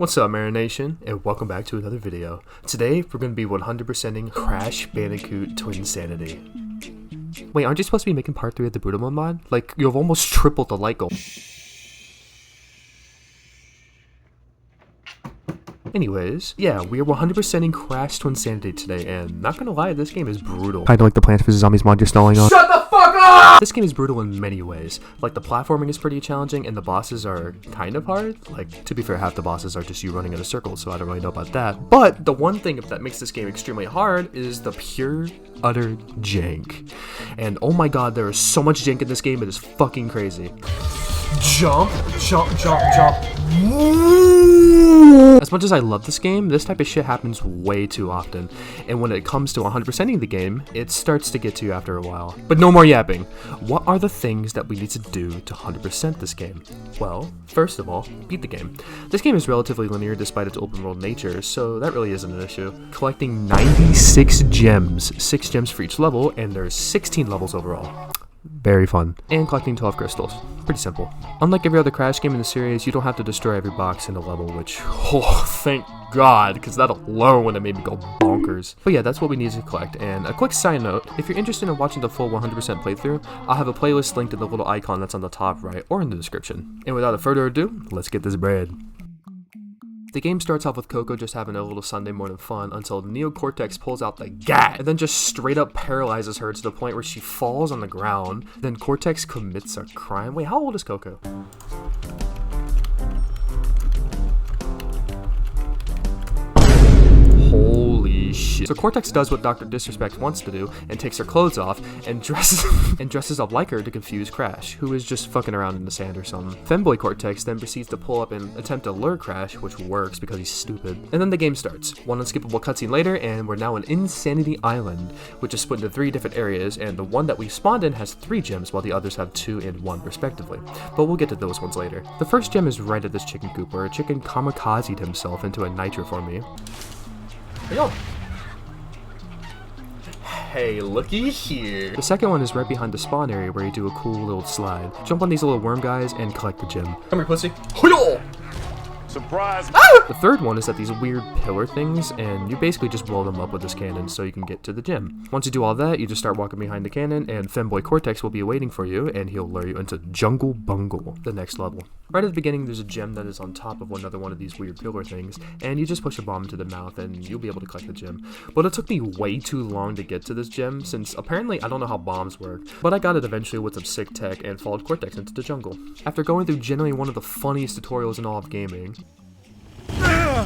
What's up, Marination, and welcome back to another video. Today, we're going to be 100%ing Crash Bandicoot Twinsanity. Wait, aren't you supposed to be making part 3 of the Brutal Mode mod? Like, you've almost tripled the like goal. Anyways, yeah, we are 100%ing Crash Twinsanity today, and not gonna lie, this game is brutal. Kinda like the Plants vs. Zombies mod you're stalling on. Shut the fuck up! This game is brutal in many ways. Like, the platforming is pretty challenging, and the bosses are kind of hard. Like, to be fair, half the bosses are just you running in a circle, so I don't really know about that. But the one thing that makes this game extremely hard is the pure, utter jank. And oh my god, there is so much jank in this game, it is fucking crazy. Jump, jump, jump, jump. As much as I love this game, this type of shit happens way too often, and when it comes to 100%ing the game, it starts to get to you after a while. But no more yapping. What are the things that we need to do to 100% this game? Well, first of all, beat the game. This game is relatively linear despite its open world nature, so that really isn't an issue. Collecting 96 gems, 6 gems for each level, and there's 16 levels overall. Very fun. And collecting 12 crystals. Pretty simple. Unlike every other Crash game in the series, you don't have to destroy every box in a level, which, oh, thank God, because that alone would have made me go bonkers. But yeah, that's what we need to collect. And a quick side note, if you're interested in watching the full 100% playthrough, I'll have a playlist linked in the little icon that's on the top right or in the description. And without further ado, let's get this bread. The game starts off with Coco just having a little Sunday morning fun until Neocortex pulls out the gat and then just straight up paralyzes her to the point where she falls on the ground. Then Cortex commits a crime. Wait, how old is Coco? Holy shit. So Cortex does what Dr. Disrespect wants to do and takes her clothes off and dresses up like her to confuse Crash, who is just fucking around in the sand or something. Femboy Cortex then proceeds to pull up and attempt to lure Crash, which works because he's stupid. And then the game starts. One unskippable cutscene later, and we're now on Insanity Island, which is split into 3 different areas, and the one that we spawned in has 3 gems, while the others have 2 and 1 respectively. But we'll get to those ones later. The first gem is right at this chicken coop, where a chicken kamikazed himself into a nitro for me. Yo. Hey, looky here. The second one is right behind the spawn area where you do a cool little slide. Jump on these little worm guys and collect the gem. Come here, pussy. Hoyo! Surprise! Ah! The third one is at these weird pillar things, and you basically just blow them up with this cannon so you can get to the gem. Once you do all that, you just start walking behind the cannon, and Femboy Cortex will be waiting for you, and he'll lure you into Jungle Bungle, the next level. Right at the beginning, there's a gem that is on top of another one of these weird pillar things, and you just push a bomb into the mouth, and you'll be able to collect the gem. But it took me way too long to get to this gem, since apparently I don't know how bombs work, but I got it eventually with some sick tech and followed Cortex into the jungle. After going through generally one of the funniest tutorials in all of gaming,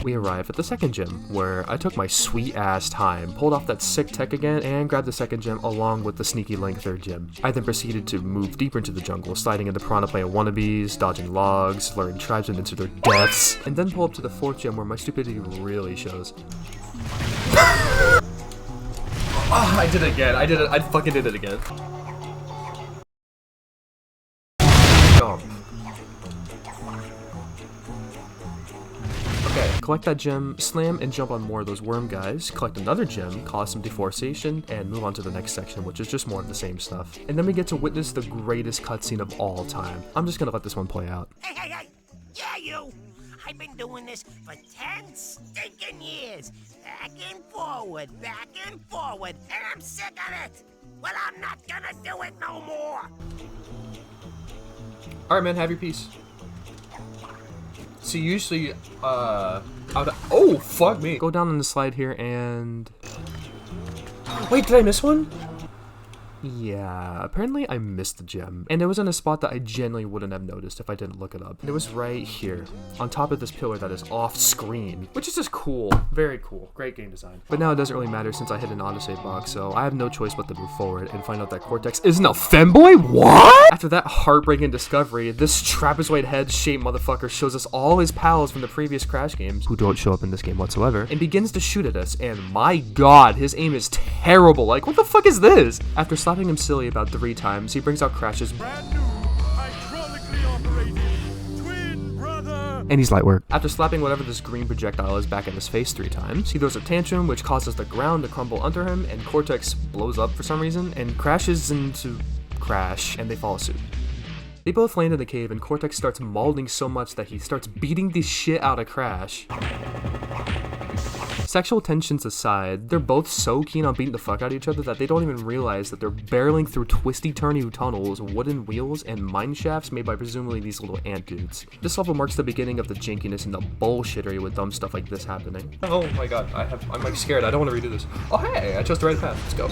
we arrive at the second gem, where I took my sweet ass time, pulled off that sick tech again, and grabbed the second gem along with the sneaky link third gem. I then proceeded to move deeper into the jungle, sliding into Piranha Plant wannabes, dodging logs, luring tribesmen into their deaths, and then pull up to the fourth gem where my stupidity really shows. Oh, I did it again. I fucking did it again. Jump. Okay, collect that gem, slam and jump on more of those worm guys, collect another gem, cause some deforestation, and move on to the next section, which is just more of the same stuff. And then we get to witness the greatest cutscene of all time. I'm just gonna let this one play out. Hey! Yeah, you! I've been doing this for 10 stinking years! Back and forward, and I'm sick of it! Well, I'm not gonna do it no more! Alright, man, have your piece. So usually, oh, fuck me. Go down on the slide here and... Wait, did I miss one? Yeah, apparently I missed the gem. And it was in a spot that I genuinely wouldn't have noticed if I didn't look it up. And it was right here, on top of this pillar that is off screen, which is just cool. Very cool. Great game design. But now it doesn't really matter since I hit an autosave box, so I have no choice but to move forward and find out that Cortex isn't a femboy? What? After that heartbreaking discovery, this trapezoid head-shaped motherfucker shows us all his pals from the previous Crash games, who don't show up in this game whatsoever, and begins to shoot at us, and my god, his aim is terrible. Like, what the fuck is this? After slapping him silly about 3 times, he brings out Crash's brand new, hydraulically operated twin brother, and he's light work. After slapping whatever this green projectile is back in his face 3 times, he throws a tantrum which causes the ground to crumble under him, and Cortex blows up for some reason and crashes into Crash, and they follow suit. They both land in the cave and Cortex starts mauling so much that he starts beating the shit out of Crash. Sexual tensions aside, they're both so keen on beating the fuck out of each other that they don't even realize that they're barreling through twisty-turny tunnels, wooden wheels, and mine shafts made by presumably these little ant dudes. This level marks the beginning of the jankiness and the bullshittery with dumb stuff like this happening. Oh my god, I'm like scared. I don't want to redo this. Oh hey, I chose the right path. Let's go.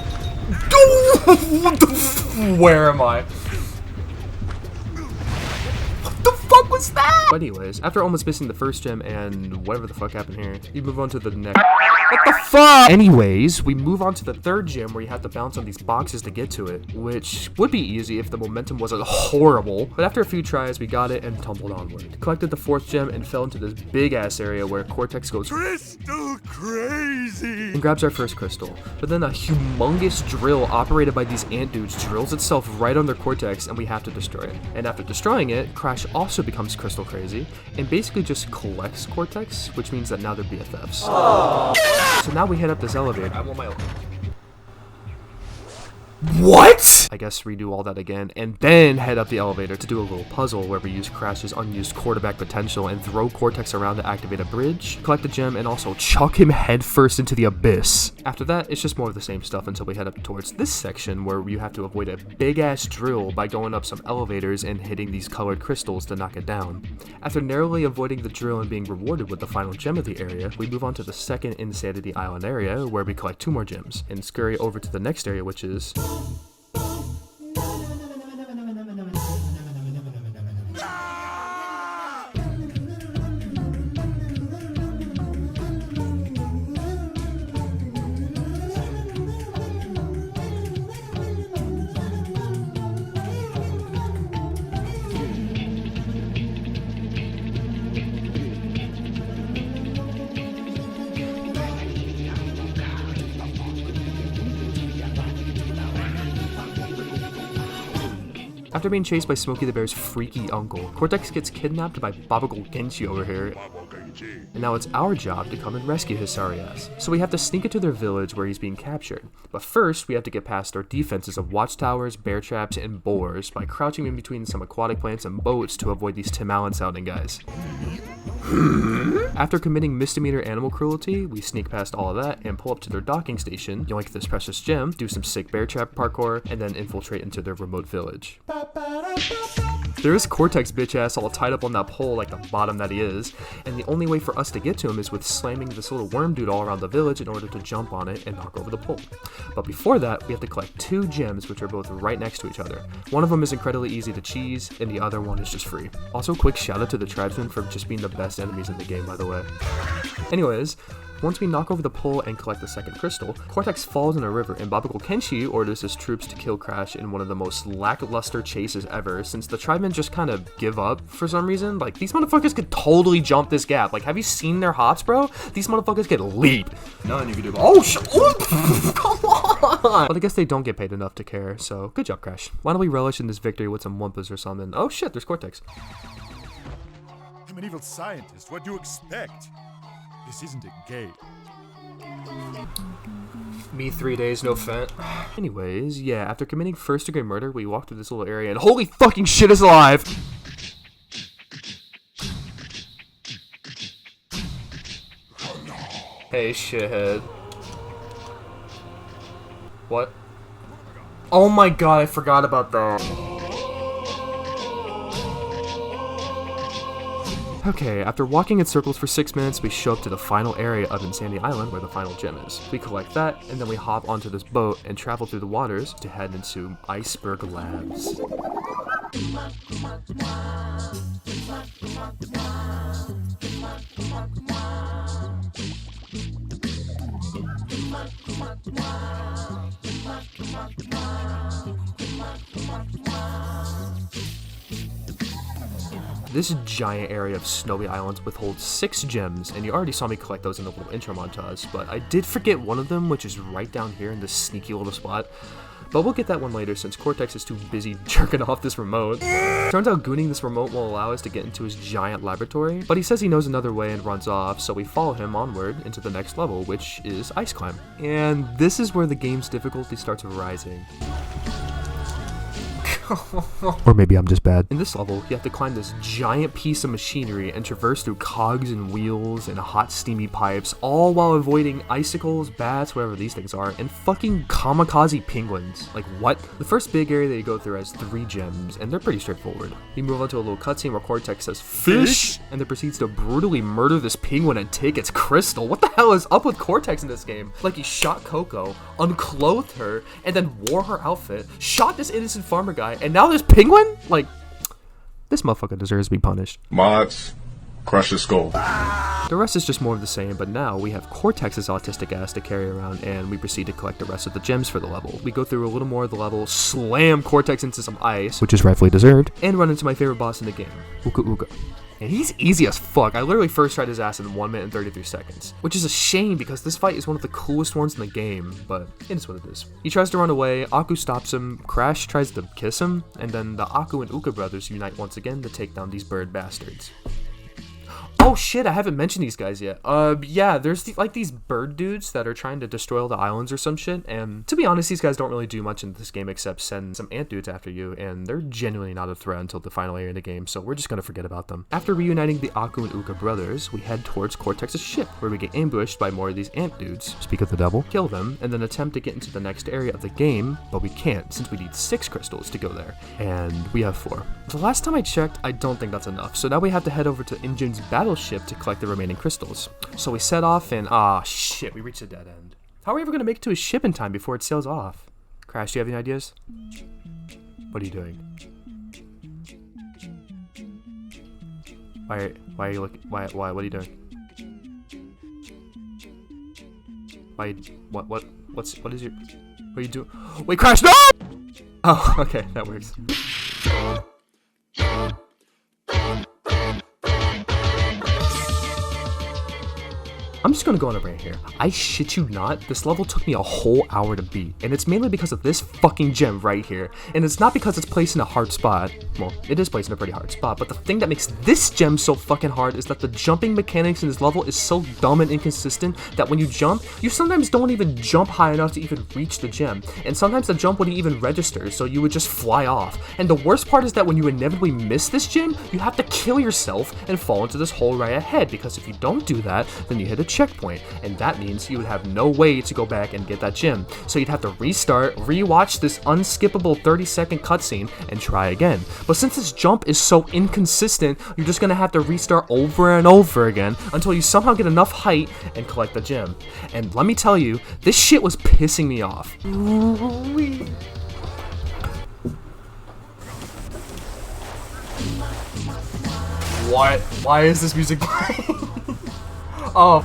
Where am I? What was that? But anyways, after almost missing the first gem and whatever the fuck happened here, you move on to the next. What the fuck? Anyways, we move on to the third gem where you have to bounce on these boxes to get to it, which would be easy if the momentum wasn't horrible. But after a few tries, we got it and tumbled onward. Collected the fourth gem and fell into this big ass area where Cortex goes crystal crazy and grabs our first crystal. But then a humongous drill operated by these ant dudes drills itself right under Cortex and we have to destroy it. And after destroying it, Crash also becomes crystal crazy and basically just collects Cortex, which means that now they're BFFs. Aww. So now we head up this elevator. I want my What? I guess redo all that again, and then head up the elevator to do a little puzzle where we use Crash's unused quarterback potential and throw Cortex around to activate a bridge, collect the gem, and also chuck him headfirst into the abyss. After that, it's just more of the same stuff until we head up towards this section where you have to avoid a big-ass drill by going up some elevators and hitting these colored crystals to knock it down. After narrowly avoiding the drill and being rewarded with the final gem of the area, we move on to the second Insanity Island area where we collect 2 more gems, and scurry over to the next area, which is After being chased by Smokey the Bear's freaky uncle, Cortex gets kidnapped by Babagal Genshi over here, and now it's our job to come and rescue his sorry ass. So we have to sneak into their village where he's being captured. But first, we have to get past our defenses of watchtowers, bear traps, and boars by crouching in between some aquatic plants and boats to avoid these Tim Allen sounding guys. After committing misdemeanor animal cruelty, we sneak past all of that and pull up to their docking station, yoink this precious gem, do some sick bear trap parkour, and then infiltrate into their remote village. There's Cortex bitch ass all tied up on that pole like the bottom that he is, and the only way for us to get to him is with slamming this little worm dude all around the village in order to jump on it and knock over the pole. But before that, we have to collect 2 gems which are both right next to each other. One of them is incredibly easy to cheese, and the other one is just free. Also, quick shout out to the tribesmen for just being the best enemies in the game, by the way. Anyways, once we knock over the pole and collect the second crystal, Cortex falls in a river and Babagal Kenshi orders his troops to kill Crash in one of the most lackluster chases ever, since the tribemen just kind of give up for some reason. Like, these motherfuckers could totally jump this gap. Like, have you seen their hops, bro? These motherfuckers could leap. Nothing you can do. Oh, come on! But I guess they don't get paid enough to care, so good job, Crash. Why don't we relish in this victory with some Wumpas or something? Oh shit, there's Cortex. I'm an evil scientist. What do you expect? This isn't a game. Me 3 days, no fent. Anyways, yeah, after committing first-degree murder, we walk through this little area and holy fucking shit is alive! Hey, shithead. What? Oh my god, I forgot about that. Okay, after walking in circles for 6 minutes, we show up to the final area of Insanity Island where the final gem is. We collect that, and then we hop onto this boat and travel through the waters to head into Iceberg Labs. This giant area of snowy islands withholds 6 gems, and you already saw me collect those in the little intro montage, but I did forget one of them, which is right down here in this sneaky little spot. But we'll get that one later since Cortex is too busy jerking off this remote. Turns out gooning this remote will allow us to get into his giant laboratory, but he says he knows another way and runs off, so we follow him onward into the next level, which is Ice Climb. And this is where the game's difficulty starts rising. Or maybe I'm just bad. In this level, you have to climb this giant piece of machinery and traverse through cogs and wheels and hot steamy pipes, all while avoiding icicles, bats, whatever these things are, and fucking kamikaze penguins. Like, what? The first big area that you go through has 3 gems, and they're pretty straightforward. You move on to a little cutscene where Cortex says, "Fish!" and then proceeds to brutally murder this penguin and take its crystal. What the hell is up with Cortex in this game? Like, he shot Coco, unclothed her, and then wore her outfit, shot this innocent farmer guy, and now this penguin? Like, this motherfucker deserves to be punished. Mods, crush his skull. The rest is just more of the same, but now we have Cortex's autistic ass to carry around, and we proceed to collect the rest of the gems for the level. We go through a little more of the level, slam Cortex into some ice, which is rightfully deserved, and run into my favorite boss in the game, Uka Uka. And he's easy as fuck. I literally first tried his ass in 1 minute and 33 seconds. Which is a shame because this fight is one of the coolest ones in the game, but it is what it is. He tries to run away, Aku stops him, Crash tries to kiss him, and then the Aku and Uka brothers unite once again to take down these bird bastards. Oh shit, I haven't mentioned these guys yet. Yeah, there's these bird dudes that are trying to destroy all the islands or some shit, and to be honest, these guys don't really do much in this game except send some ant dudes after you, and they're genuinely not a threat until the final area of the game, so we're just gonna forget about them. After reuniting the Aku and Uka brothers, we head towards Cortex's ship, where we get ambushed by more of these ant dudes, speak of the devil, kill them, and then attempt to get into the next area of the game, but we can't, since we need 6 crystals to go there, and we have 4. The last time I checked, I don't think that's enough, so now we have to head over to Injin's battleship to collect the remaining crystals. So we set off and shit, we reached a dead end. How are we ever gonna make it to his ship in time before it sails off? Crash, do you have any ideas? What are you doing? Why are you looking? Why? What are you doing? What is your? What are you doing? Wait, Crash, no! Oh, okay, that works. I'm just gonna go on a rant here. I shit you not, this level took me a whole hour to beat, and it's mainly because of this fucking gem right here. And it's not because it's placed in a hard spot. Well, it is placed in a pretty hard spot, but the thing that makes this gem so fucking hard is that the jumping mechanics in this level is so dumb and inconsistent that when you jump, you sometimes don't even jump high enough to even reach the gem. And sometimes the jump wouldn't even register, so you would just fly off. And the worst part is that when you inevitably miss this gem, you have to kill yourself and fall into this hole right ahead, because if you don't do that, then you hit a checkpoint, and that means you would have no way to go back and get that gem. So you'd have to restart, rewatch this unskippable 30-second cutscene, and try again. But since this jump is so inconsistent, you're just gonna have to restart over and over again until you somehow get enough height and collect the gem. And let me tell you, this shit was pissing me off. What? Why is this music playing? Oh.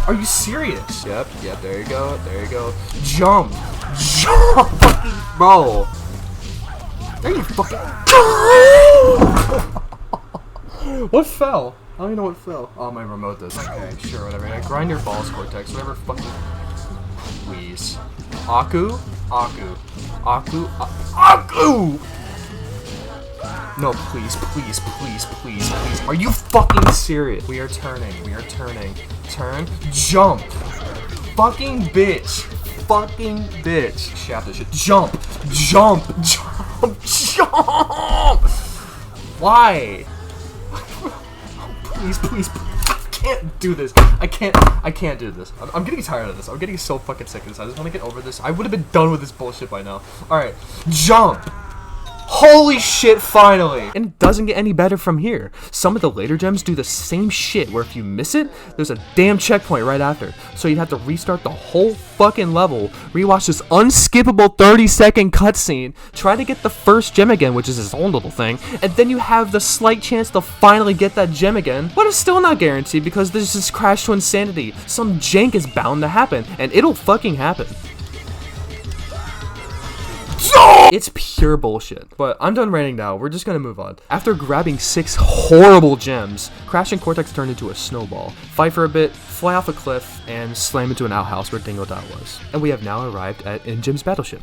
Are you serious? Yep, there you go, Jump! Bro! There you fucking... What fell? I don't even know what fell. Oh, my remote does. Okay, sure, whatever. Yeah, grind your balls, Cortex, whatever fucking... Please. Aku? No, please. Are you fucking serious? We are turning. Turn. Jump. Fucking bitch. Shaft this shit. Jump. Why? Please. I can't do this. I can't do this. I'm getting tired of this. I'm getting so fucking sick of this. I just want to get over this. I would have been done with this bullshit by now. Alright. Jump. Holy shit, finally! And it doesn't get any better from here. Some of the later gems do the same shit, where if you miss it, there's a damn checkpoint right after. So you'd have to restart the whole fucking level, rewatch this unskippable 30-second cutscene, try to get the first gem again, which is its own little thing, and then you have the slight chance to finally get that gem again, but it's still not guaranteed because there's this Crash Twinsanity. Some jank is bound to happen, and it'll fucking happen. It's pure bullshit. But I'm done ranting now. We're just gonna move on. After grabbing 6 horrible gems, Crash and Cortex turned into a snowball, fight for a bit, fly off a cliff, and slam into an outhouse where Dingodile was. And we have now arrived at Injin's battleship.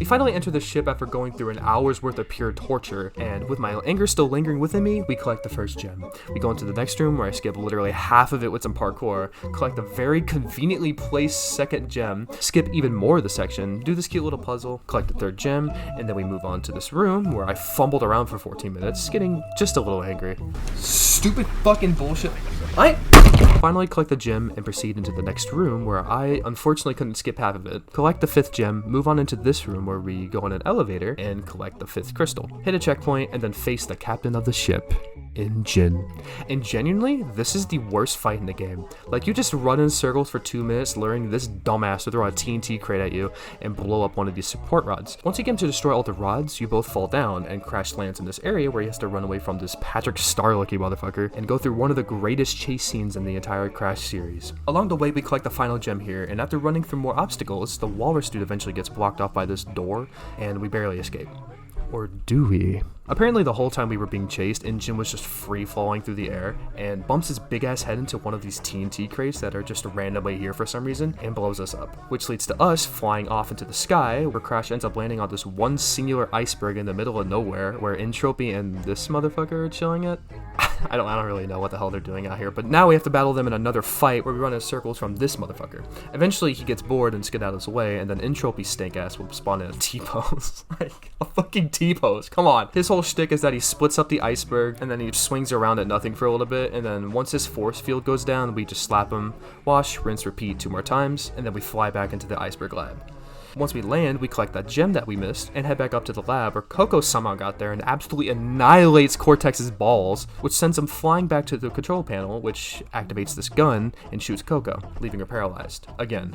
We finally enter the ship after going through an hour's worth of pure torture, and with my anger still lingering within me, we collect the first gem. We go into the next room where I skip literally half of it with some parkour, collect the very conveniently placed second gem, skip even more of the section, do this cute little puzzle, collect the third gem, and then we move on to this room where I fumbled around for 14 minutes, getting just a little angry. Stupid fucking bullshit. Finally collect the gem and proceed into the next room where I unfortunately couldn't skip half of it. Collect the 5th gem, move on into this room where we go on an elevator and collect the 5th crystal. Hit a checkpoint and then face the captain of the ship, Jin. And genuinely, this is the worst fight in the game. Like, you just run in circles for 2 minutes luring this dumbass to throw a TNT crate at you and blow up one of these support rods. Once you get him to destroy all the rods, you both fall down and Crash lands in this area where he has to run away from this Patrick Star-looking motherfucker and go through one of the greatest chase scenes in the entire Crash series. Along the way, we collect the final gem here, and after running through more obstacles, the walrus dude eventually gets blocked off by this door, and we barely escape. Or do we? Apparently the whole time we were being chased, Jin was just free falling through the air and bumps his big ass head into one of these TNT crates that are just randomly here for some reason and blows us up, which leads to us flying off into the sky where Crash ends up landing on this one singular iceberg in the middle of nowhere where Entropy and this motherfucker are chilling at. I don't really know what the hell they're doing out here, but now we have to battle them in another fight where we run in circles from this motherfucker. Eventually he gets bored and skedaddles away, and then Entropy's stank ass will spawn in a T-pose. Like, a fucking T-pose, come on. His whole shtick is that he splits up the iceberg, and then he swings around at nothing for a little bit, and then once his force field goes down, we just slap him, wash, rinse, repeat 2 more times, and then we fly back into the iceberg lab. Once we land, we collect that gem that we missed and head back up to the lab where Coco somehow got there and absolutely annihilates Cortex's balls, which sends him flying back to the control panel, which activates this gun and shoots Coco, leaving her paralyzed. Again.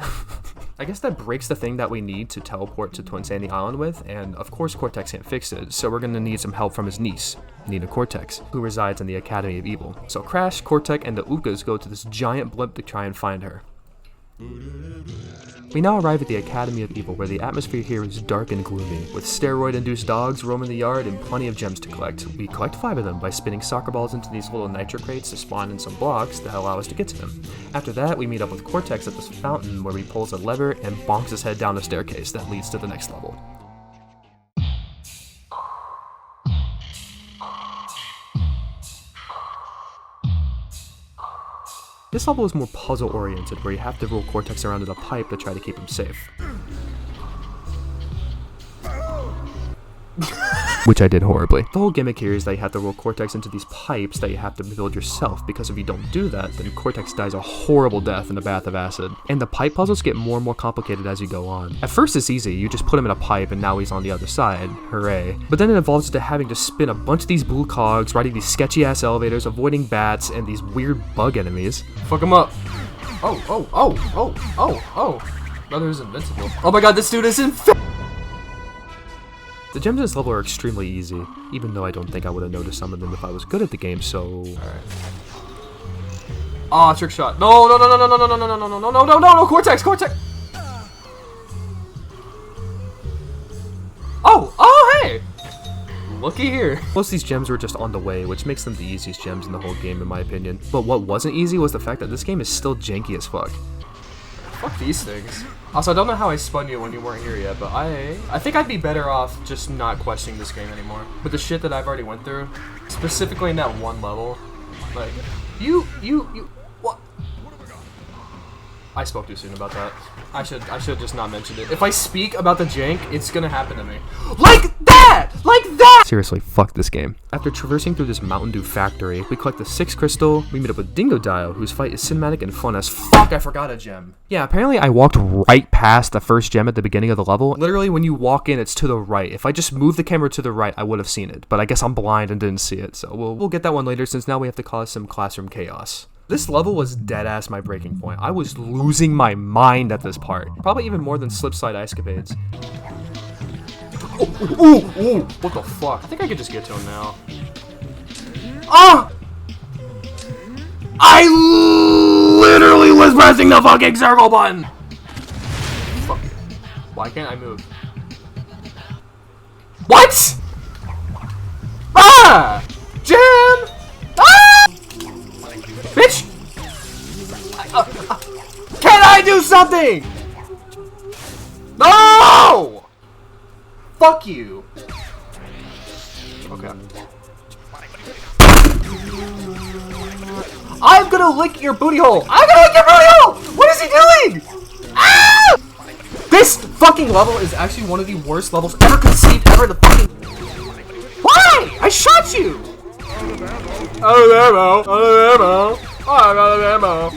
I guess that breaks the thing that we need to teleport to Twinsanity Island with, and of course Cortex can't fix it, so we're gonna need some help from his niece, Nina Cortex, who resides in the Academy of Evil. So Crash, Cortex, and the Ukas go to this giant blimp to try and find her. We now arrive at the Academy of Evil, where the atmosphere here is dark and gloomy, with steroid-induced dogs roaming the yard and plenty of gems to collect. We collect 5 of them by spinning soccer balls into these little nitro crates to spawn in some blocks that allow us to get to them. After that, we meet up with Cortex at this fountain where he pulls a lever and bonks his head down a staircase that leads to the next level. This level is more puzzle-oriented, where you have to roll Cortex around in a pipe to try to keep him safe. Which I did horribly. The whole gimmick here is that you have to roll Cortex into these pipes that you have to build yourself, because if you don't do that, then Cortex dies a horrible death in a bath of acid. And the pipe puzzles get more and more complicated as you go on. At first it's easy, you just put him in a pipe and now he's on the other side, hooray. But then it evolves into having to spin a bunch of these blue cogs, riding these sketchy ass elevators, avoiding bats, and these weird bug enemies. Fuck him up. Brother is invincible. Oh my god, this dude is invincible! The gems in this level are extremely easy, even though I don't think I would have noticed some of them if I was good at the game, so... Alright. Ah, trick shot. No, Cortex! Oh, hey! Looky here. Most of these gems were just on the way, which makes them the easiest gems in the whole game, in my opinion. But what wasn't easy was the fact that this game is still janky as fuck. Fuck these things. Also, I don't know how I spun you when you weren't here yet, but I think I'd be better off just not questioning this game anymore. With the shit that I've already went through, specifically in that one level. Like, what? I spoke too soon about that. I should just not mention it. If I speak about the jank, it's gonna happen to me. Like that! Seriously, fuck this game. After traversing through this Mountain Dew factory, we collect the 6th crystal, we meet up with Dingodile, whose fight is cinematic and fun as fuck. I forgot a gem. Yeah, apparently I walked right past the first gem at the beginning of the level. Literally, when you walk in, it's to the right. If I just moved the camera to the right, I would have seen it. But I guess I'm blind and didn't see it, so we'll get that one later, since now we have to cause some classroom chaos. This level was deadass my breaking point. I was losing my mind at this part. Probably even more than Slipslide Escapades. Ooh, what the fuck? I think I could just get to him now. Ah! I literally was pressing the fucking circle button! Fuck. Why can't I move? What? Ah! Jam! Ah! Bitch! Can I do something? No! Fuck you! Okay. I'm gonna lick your booty hole! I'm gonna lick your booty hole! What is he doing? Ah! This fucking level is actually one of the worst levels ever conceived ever in the fucking... Why? I shot you! Out of ammo! Out of ammo! I'm out of ammo!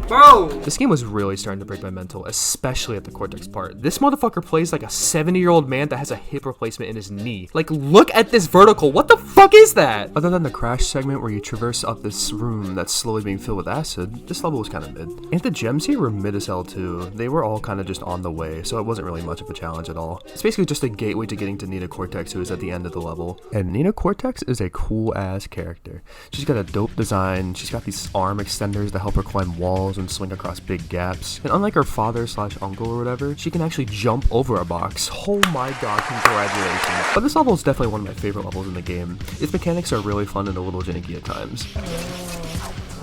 Bro! This game was really starting to break my mental, especially at the Cortex part. This motherfucker plays like a 70-year-old man that has a hip replacement in his knee. Like, look at this vertical. What the fuck is that? Other than the Crash segment where you traverse up this room that's slowly being filled with acid, this level was kind of mid. And the gems here were mid as hell too. They were all kind of just on the way, so it wasn't really much of a challenge at all. It's basically just a gateway to getting to Nina Cortex, who is at the end of the level. And Nina Cortex is a cool-ass character. She's got a dope design. She's got these arm extenders that help her climb walls and swing across big gaps. And unlike her father/uncle or whatever, she can actually jump over a box. Oh my god, congratulations. But this level is definitely one of my favorite levels in the game. Its mechanics are really fun and a little janky at times.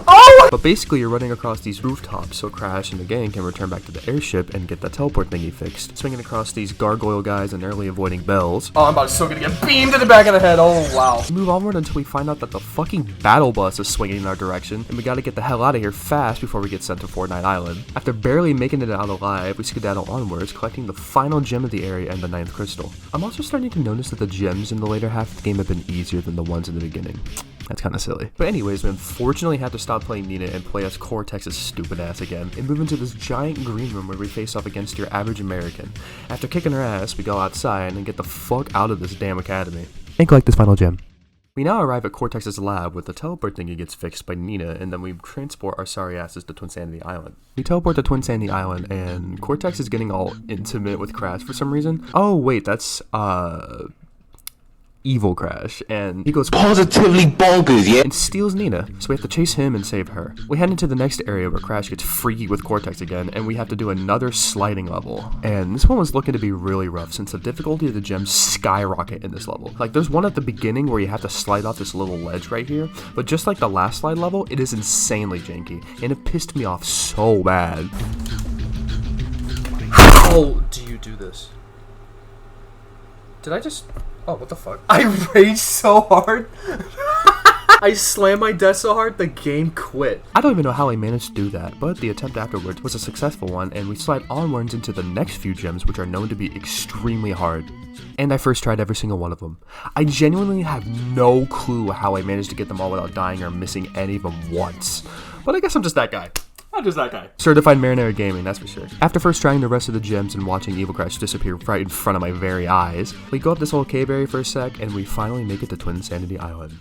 Oh! But basically, you're running across these rooftops so Crash and the gang can return back to the airship and get that teleport thingy fixed. Swinging across these gargoyle guys and narrowly avoiding bells. Oh, I'm about to so gonna get beamed in the back of the head. Oh, wow. We move onward until we find out that the fucking battle bus is swinging in our direction, and we gotta get the hell out of here fast before we get sent to Fortnite Island. After barely making it out alive, we skedaddle onwards, collecting the final gem of the area and the 9th crystal. I'm also starting to notice that the gems in the later half of the game have been easier than the ones in the beginning. That's kind of silly. But anyways, we unfortunately had to stop playing Nina and play as Cortex's stupid ass again, and move into this giant green room where we face off against your average American. After kicking her ass, we go outside and get the fuck out of this damn academy. And collect this final gem. We now arrive at Cortex's lab where the teleport thingy gets fixed by Nina, and then we transport our sorry asses to Twinsanity Island. We teleport to Twinsanity Island, and Cortex is getting all intimate with Crash for some reason. Oh wait, that's evil Crash, and he goes positively bonkers, yeah, and steals Nina, so we have to chase him and save her. We head into the next area where Crash gets freaky with Cortex again, and we have to do another sliding level. And this one was looking to be really rough since the difficulty of the gems skyrocket in this level. Like, there's one at the beginning where you have to slide off this little ledge right here, but just like the last slide level, it is insanely janky, and it pissed me off so bad. How do you do this? Did I just... Oh, what the fuck? I raged so hard. I slammed my desk so hard, the game quit. I don't even know how I managed to do that, but the attempt afterwards was a successful one, and we slide onwards into the next few gems, which are known to be extremely hard. And I first tried every single one of them. I genuinely have no clue how I managed to get them all without dying or missing any of them once. But I guess I'm just that guy. I'm just that guy. Certified Marinara Gaming, that's for sure. After first trying the rest of the gems and watching Evil Crash disappear right in front of my very eyes, we go up this little cave area for a sec, and we finally make it to Twinsanity Island.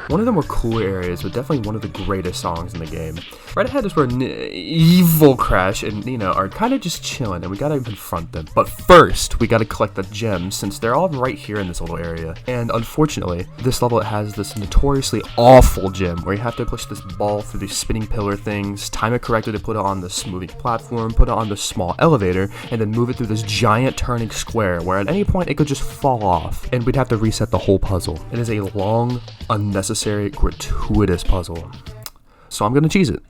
One of them were cool areas, but definitely one of the greatest songs in the game. Right ahead is where Evil Crash and Nina are kind of just chilling, and we gotta confront them. But first, we gotta collect the gems, since they're all right here in this little area. And unfortunately, this level has this notoriously awful gem, where you have to push this ball through these spinning pillar things, time it correctly to put it on this moving platform, put it on this small elevator, and then move it through this giant turning square, where at any point it could just fall off, and we'd have to reset the whole puzzle. It is a long, unnecessary, gratuitous puzzle. So I'm gonna cheese it.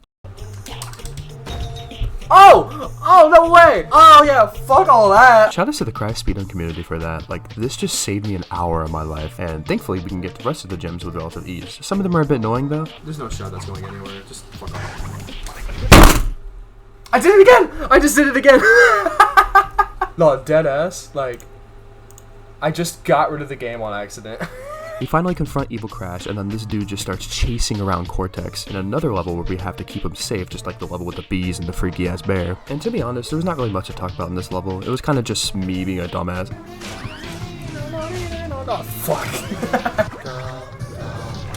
Oh, no way! Oh yeah, fuck all that! Shout out to the Crash speedrun community for that. Like, this just saved me an hour of my life, and thankfully we can get the rest of the gems with relative ease. Some of them are a bit annoying though. There's no shot that's going anywhere, just fuck off. I did it again! I just did it again! No, dead ass, like, I just got rid of the game on accident. We finally confront Evil Crash, and then this dude just starts chasing around Cortex in another level where we have to keep him safe, just like the level with the bees and the freaky ass bear. And to be honest, there was not really much to talk about in this level. It was kind of just me being a dumbass. Oh, fuck.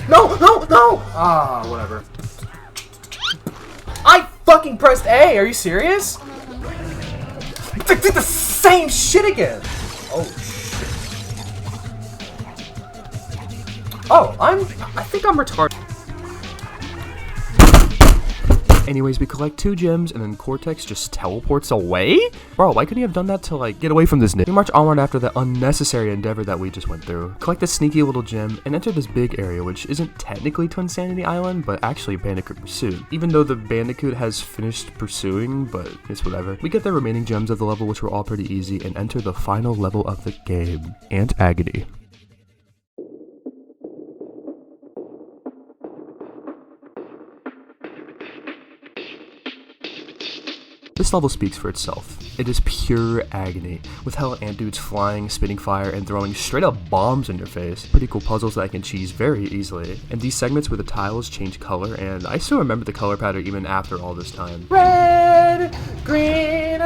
No! Ah, whatever. I fucking pressed A! Are you serious? I did the same shit again! Oh, shit. Oh, I think I'm retarded. Anyways, we collect 2 gems, and then Cortex just teleports away? Bro, why couldn't he have done that to, like, get away from this nip? We march onward after the unnecessary endeavor that we just went through. Collect this sneaky little gem, and enter this big area, which isn't technically Twinsanity Island, but actually Bandicoot Pursuit. Even though the Bandicoot has finished pursuing, but it's whatever. We get the remaining gems of the level, which were all pretty easy, and enter the final level of the game, Ant Agony. This level speaks for itself. It is pure agony, with hella ant dudes flying, spitting fire, and throwing straight up bombs in your face. Pretty cool puzzles that I can cheese very easily. And these segments where the tiles change color, and I still remember the color pattern even after all this time. Red, green,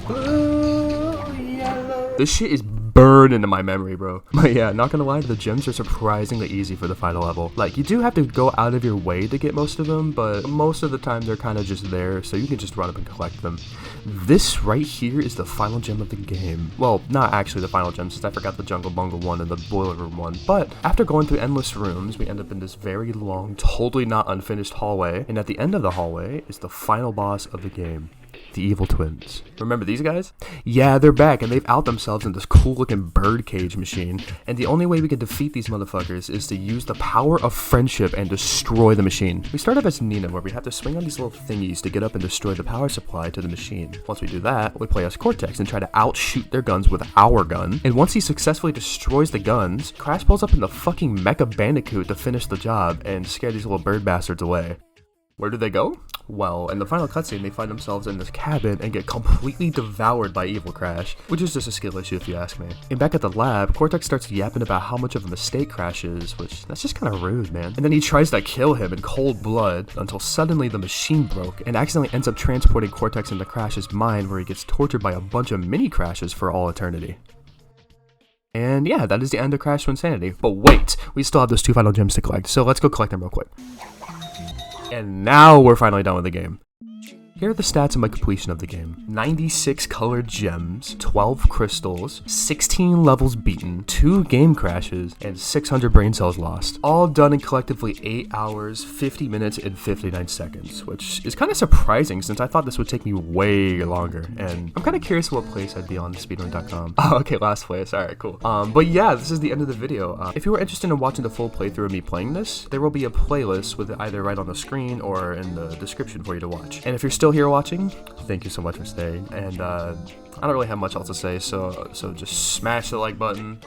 blue, yellow. This shit is burned into my memory, bro. But yeah, not gonna lie, the gems are surprisingly easy for the final level. Like, you do have to go out of your way to get most of them, but most of the time they're kind of just there, so you can just run up and collect them. This right here is the final gem of the game. Well, not actually the final gem, since I forgot the Jungle Bungle one and the Boiler Room one, but after going through endless rooms, we end up in this very long, totally not unfinished hallway, and at the end of the hallway is the final boss of the game. The evil twins. Remember these guys? Yeah, they're back, and they've out themselves in this cool looking birdcage machine, and the only way we can defeat these motherfuckers is to use the power of friendship and destroy the machine. We start off as Nina, where we have to swing on these little thingies to get up and destroy the power supply to the machine. Once we do that, we play as Cortex and try to outshoot their guns with our gun, and once he successfully destroys the guns, Crash pulls up in the fucking Mecha Bandicoot to finish the job and scare these little bird bastards away. Where do they go? Well, in the final cutscene, they find themselves in this cabin and get completely devoured by evil Crash, which is just a skill issue if you ask me. And back at the lab, Cortex starts yapping about how much of a mistake Crash is, which that's just kind of rude, man. And then he tries to kill him in cold blood until suddenly the machine broke and accidentally ends up transporting Cortex into Crash's mind, where he gets tortured by a bunch of mini Crashes for all eternity. And yeah, that is the end of Crash Twinsanity. But wait, we still have those 2 final gems to collect, so let's go collect them real quick. And now we're finally done with the game. Here are the stats of my completion of the game. 96 colored gems, 12 crystals, 16 levels beaten, 2 game crashes, and 600 brain cells lost. All done in collectively 8 hours, 50 minutes, and 59 seconds, which is kind of surprising since I thought this would take me way longer. And I'm kind of curious what place I'd be on speedrun.com. Oh, okay, last place. Alright, cool. But yeah, this is the end of the video. If you were interested in watching the full playthrough of me playing this, there will be a playlist with it either right on the screen or in the description for you to watch. And if you're still here watching, thank you so much for staying, and I don't really have much else to say, so just smash the like button,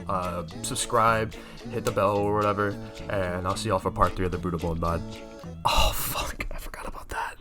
subscribe, hit the bell or whatever, and I'll see y'all for part 3 of the Brutal Bone mod. Oh fuck.